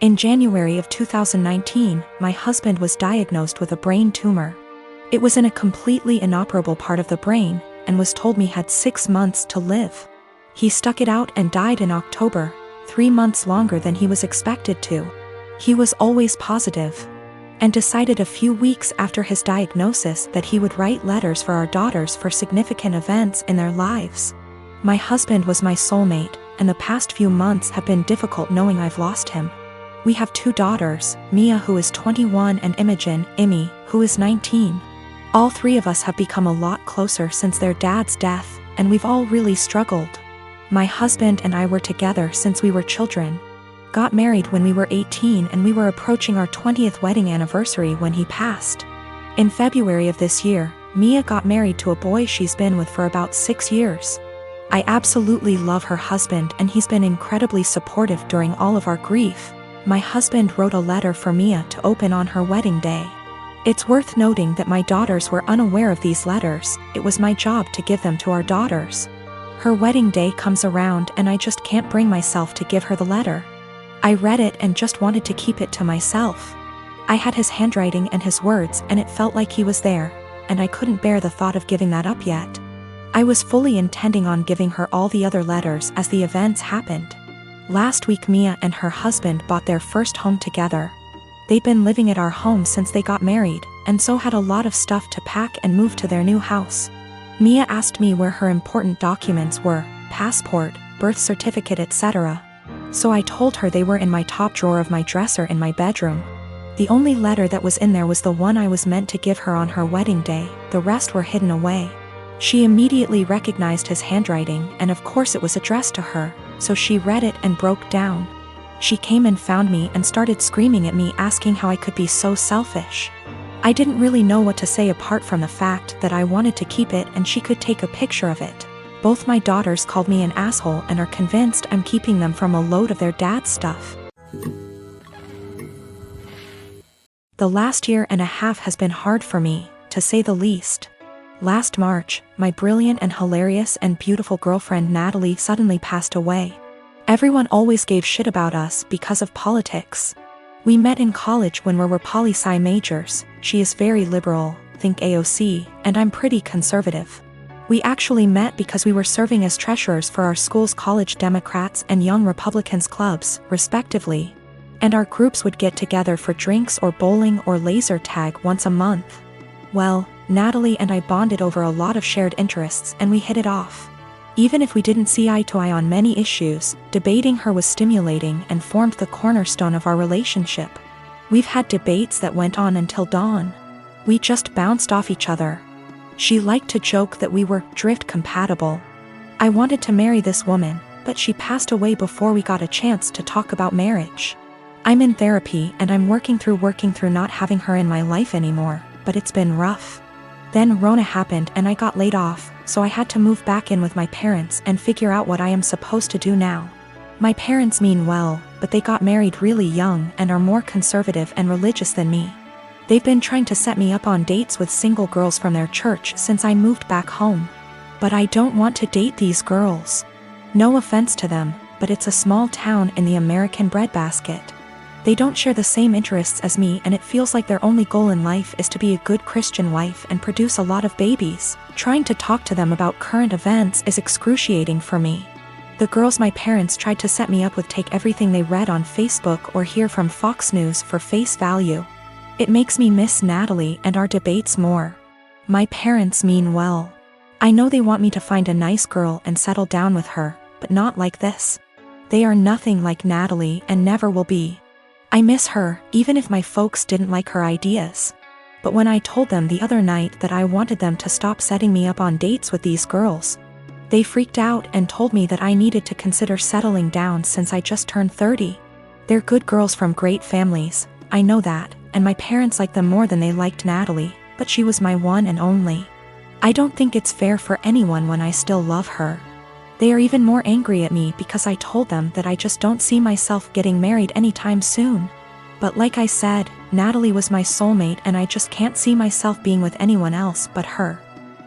In January of 2019, my husband was diagnosed with a brain tumor. It was in a completely inoperable part of the brain, and was told me had 6 months to live. He stuck it out and died in October, 3 months longer than he was expected to. He was always positive, and decided a few weeks after his diagnosis that he would write letters for our daughters for significant events in their lives. My husband was my soulmate, and the past few months have been difficult knowing I've lost him. We have 2 daughters, Mia, who is 21, and Imogen, Imi, who is 19. All 3 of us have become a lot closer since their dad's death, and we've all really struggled. My husband and I were together since we were children. Got married when we were 18, and we were approaching our 20th wedding anniversary when he passed. In February of this year, Mia got married to a boy she's been with for about 6 years. I absolutely love her husband, and he's been incredibly supportive during all of our grief. My husband wrote a letter for Mia to open on her wedding day. It's worth noting that my daughters were unaware of these letters. It was my job to give them to our daughters. Her wedding day comes around and I just can't bring myself to give her the letter. I read it and just wanted to keep it to myself. I had his handwriting and his words, and it felt like he was there, and I couldn't bear the thought of giving that up yet. I was fully intending on giving her all the other letters as the events happened. Last week, Mia and her husband bought their first home together. They'd been living at our home since they got married, and so had a lot of stuff to pack and move to their new house. Mia asked me where her important documents were, passport, birth certificate, etc. So I told her they were in my top drawer of my dresser in my bedroom. The only letter that was in there was the one I was meant to give her on her wedding day. The rest were hidden away. She immediately recognized his handwriting, and of course it was addressed to her, so she read it and broke down. She came and found me and started screaming at me, asking how I could be so selfish. I didn't really know what to say apart from the fact that I wanted to keep it and she could take a picture of it. Both my daughters called me an asshole and are convinced I'm keeping them from a load of their dad's stuff. The last year and a half has been hard for me, to say the least. Last March, my brilliant and hilarious and beautiful girlfriend Natalie suddenly passed away. Everyone always gave shit about us because of politics. We met in college when we were poli-sci majors. She is very liberal, think AOC, and I'm pretty conservative. We actually met because we were serving as treasurers for our school's College Democrats and Young Republicans clubs, respectively. And our groups would get together for drinks or bowling or laser tag once a month. Well, Natalie and I bonded over a lot of shared interests, and we hit it off. Even if we didn't see eye to eye on many issues, debating her was stimulating and formed the cornerstone of our relationship. We've had debates that went on until dawn. We just bounced off each other. She liked to joke that we were drift compatible. I wanted to marry this woman, but she passed away before we got a chance to talk about marriage. I'm in therapy and I'm working through not having her in my life anymore, but it's been rough. Then Rona happened and I got laid off, so I had to move back in with my parents and figure out what I am supposed to do now. My parents mean well, but they got married really young and are more conservative and religious than me. They've been trying to set me up on dates with single girls from their church since I moved back home. But I don't want to date these girls. No offense to them, but it's a small town in the American breadbasket. They don't share the same interests as me, and it feels like their only goal in life is to be a good Christian wife and produce a lot of babies. Trying to talk to them about current events is excruciating for me. The girls my parents tried to set me up with take everything they read on Facebook or hear from Fox News for face value. It makes me miss Natalie and our debates more. My parents mean well. I know they want me to find a nice girl and settle down with her, but not like this. They are nothing like Natalie and never will be. I miss her, even if my folks didn't like her ideas. But when I told them the other night that I wanted them to stop setting me up on dates with these girls, they freaked out and told me that I needed to consider settling down since I just turned 30. They're good girls from great families, I know that, and my parents like them more than they liked Natalie, but she was my one and only. I don't think it's fair for anyone when I still love her. They are even more angry at me because I told them that I just don't see myself getting married anytime soon. But like I said, Natalie was my soulmate and I just can't see myself being with anyone else but her.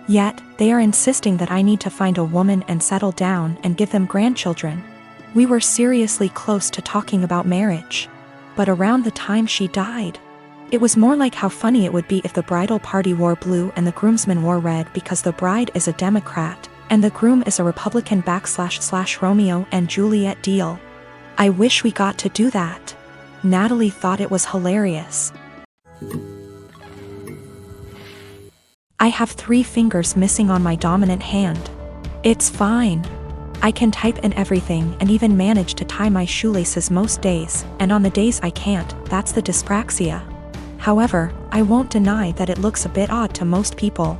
Yet, they are insisting that I need to find a woman and settle down and give them grandchildren. We were seriously close to talking about marriage. but around the time she died. It was more like how funny it would be if the bridal party wore blue and the groomsmen wore red because the bride is a Democrat, and the groom is a Republican / Romeo and Juliet deal. I wish we got to do that. Natalie thought it was hilarious. I have 3 fingers missing on my dominant hand. It's fine. I can type and everything and even manage to tie my shoelaces most days, and on the days I can't, that's the dyspraxia. However, I won't deny that it looks a bit odd to most people.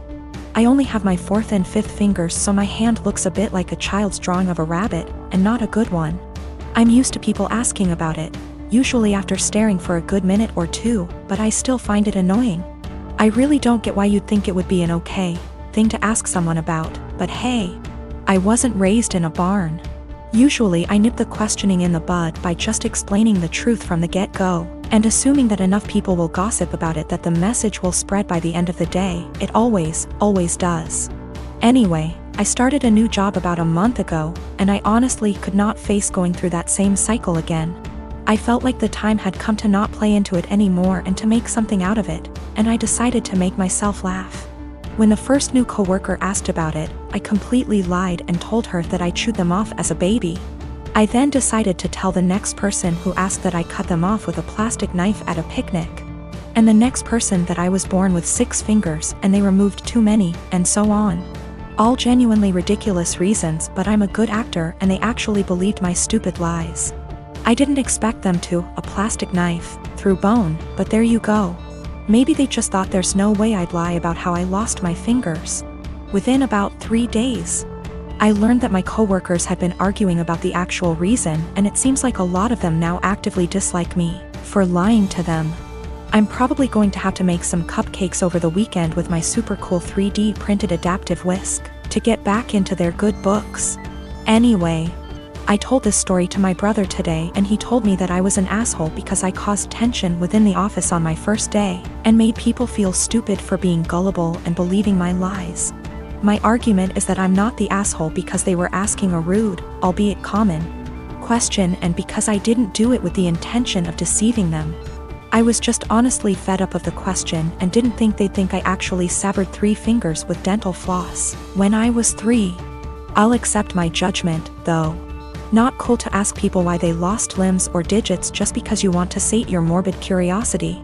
I only have my 4th and 5th fingers, so my hand looks a bit like a child's drawing of a rabbit, and not a good one. I'm used to people asking about it, usually after staring for a good minute or 2, but I still find it annoying. I really don't get why you'd think it would be an okay thing to ask someone about, but hey, I wasn't raised in a barn. Usually I nip the questioning in the bud by just explaining the truth from the get-go, and assuming that enough people will gossip about it that the message will spread by the end of the day. It always does. Anyway, I started a new job about a month ago, and I honestly could not face going through that same cycle again. I felt like the time had come to not play into it anymore and to make something out of it, and I decided to make myself laugh. When the first new coworker asked about it, I completely lied and told her that I chewed them off as a baby. I then decided to tell the next person who asked that I cut them off with a plastic knife at a picnic. And the next person that I was born with 6 fingers and they removed too many, and so on. All genuinely ridiculous reasons, but I'm a good actor and they actually believed my stupid lies. I didn't expect them to, a plastic knife, through bone, but there you go. Maybe they just thought there's no way I'd lie about how I lost my fingers. Within about 3 days, I learned that my coworkers had been arguing about the actual reason, and it seems like a lot of them now actively dislike me for lying to them. I'm probably going to have to make some cupcakes over the weekend with my super cool 3D printed adaptive whisk to get back into their good books. Anyway, I told this story to my brother today and he told me that I was an asshole because I caused tension within the office on my first day and made people feel stupid for being gullible and believing my lies. My argument is that I'm not the asshole because they were asking a rude, albeit common, question and because I didn't do it with the intention of deceiving them. I was just honestly fed up of the question and didn't think they'd think I actually severed 3 fingers with dental floss when I was 3. I'll accept my judgment, though. Not cool to ask people why they lost limbs or digits just because you want to sate your morbid curiosity.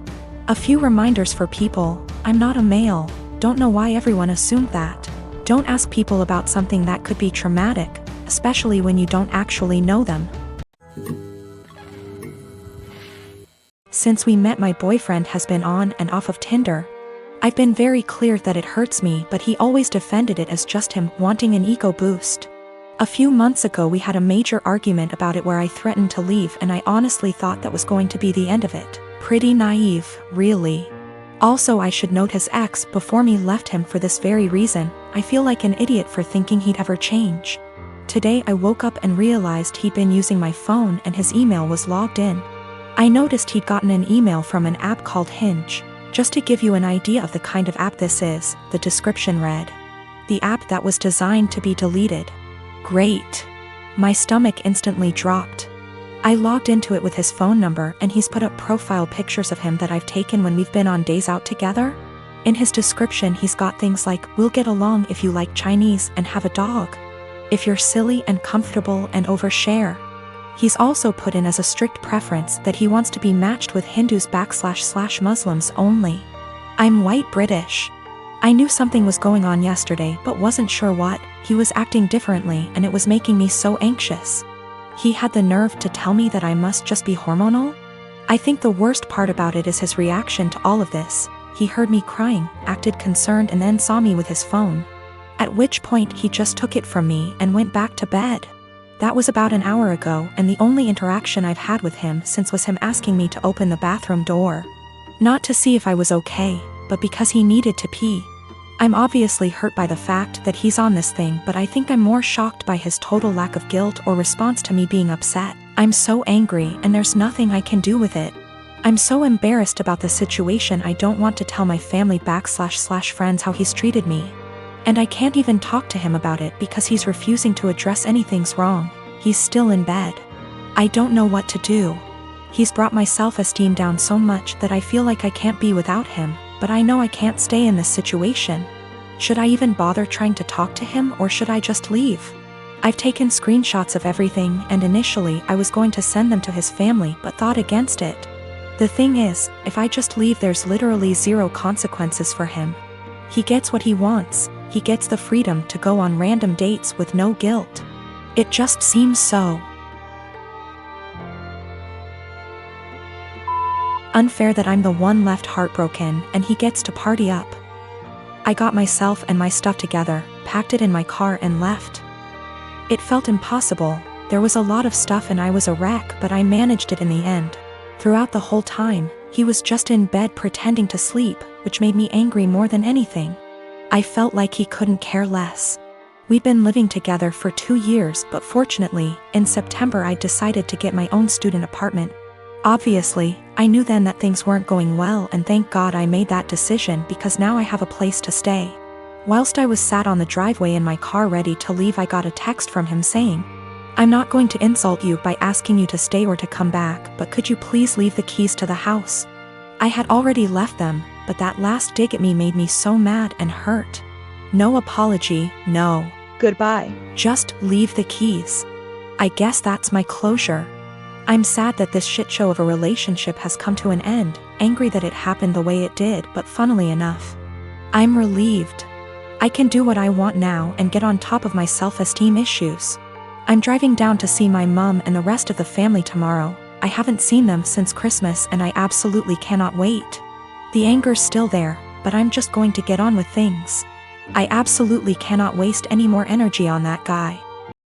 A few reminders for people: I'm not a male. Don't know why everyone assumed that. Don't ask people about something that could be traumatic, especially when you don't actually know them. Since we met, my boyfriend has been on and off of Tinder. I've been very clear that it hurts me, but he always defended it as just him wanting an ego boost. A few months ago we had a major argument about it where I threatened to leave and I honestly thought that was going to be the end of it. Pretty naive, really. Also, I should note his ex before me left him for this very reason. I feel like an idiot for thinking he'd ever change. Today I woke up and realized he'd been using my phone and his email was logged in. I noticed he'd gotten an email from an app called Hinge. Just to give you an idea of the kind of app this is, the description read: the app that was designed to be deleted. Great. My stomach instantly dropped. I logged into it with his phone number and he's put up profile pictures of him that I've taken when we've been on days out together. In his description he's got things like, "We'll get along if you like Chinese and have a dog. If you're silly and comfortable and overshare." He's also put in as a strict preference that he wants to be matched with Hindus / Muslims only. I'm white British. I knew something was going on yesterday but wasn't sure what. He was acting differently and it was making me so anxious. He had the nerve to tell me that I must just be hormonal? I think the worst part about it is his reaction to all of this. He heard me crying, acted concerned and then saw me with his phone. At which point he just took it from me and went back to bed. That was about an hour ago and the only interaction I've had with him since was him asking me to open the bathroom door. Not to see if I was okay, but because he needed to pee. I'm obviously hurt by the fact that he's on this thing, but I think I'm more shocked by his total lack of guilt or response to me being upset. I'm so angry and there's nothing I can do with it. I'm so embarrassed about the situation I don't want to tell my family / friends how he's treated me. And I can't even talk to him about it because he's refusing to address anything's wrong. He's still in bed. I don't know what to do. He's brought my self-esteem down so much that I feel like I can't be without him, but I know I can't stay in this situation. Should I even bother trying to talk to him, or should I just leave? I've taken screenshots of everything, and initially I was going to send them to his family but thought against it. The thing is, if I just leave, there's literally zero consequences for him. He gets what he wants. He gets the freedom to go on random dates with no guilt. It just seems so unfair that I'm the one left heartbroken and he gets to party up. I got myself and my stuff together, packed it in my car and left. It felt impossible. There was a lot of stuff and I was a wreck, but I managed it in the end. Throughout the whole time, he was just in bed pretending to sleep, which made me angry more than anything. I felt like he couldn't care less. We'd been living together for 2 years, but fortunately, in September I decided to get my own student apartment. Obviously, I knew then that things weren't going well, and thank God I made that decision because now I have a place to stay. Whilst I was sat on the driveway in my car ready to leave, I got a text from him saying, "I'm not going to insult you by asking you to stay or to come back, but could you please leave the keys to the house?" I had already left them, but that last dig at me made me so mad and hurt. No apology, no goodbye. Just leave the keys. I guess that's my closure. I'm sad that this shit show of a relationship has come to an end, angry that it happened the way it did, but funnily enough, I'm relieved. I can do what I want now and get on top of my self-esteem issues. I'm driving down to see my mom and the rest of the family tomorrow. I haven't seen them since Christmas and I absolutely cannot wait. The anger's still there, but I'm just going to get on with things. I absolutely cannot waste any more energy on that guy.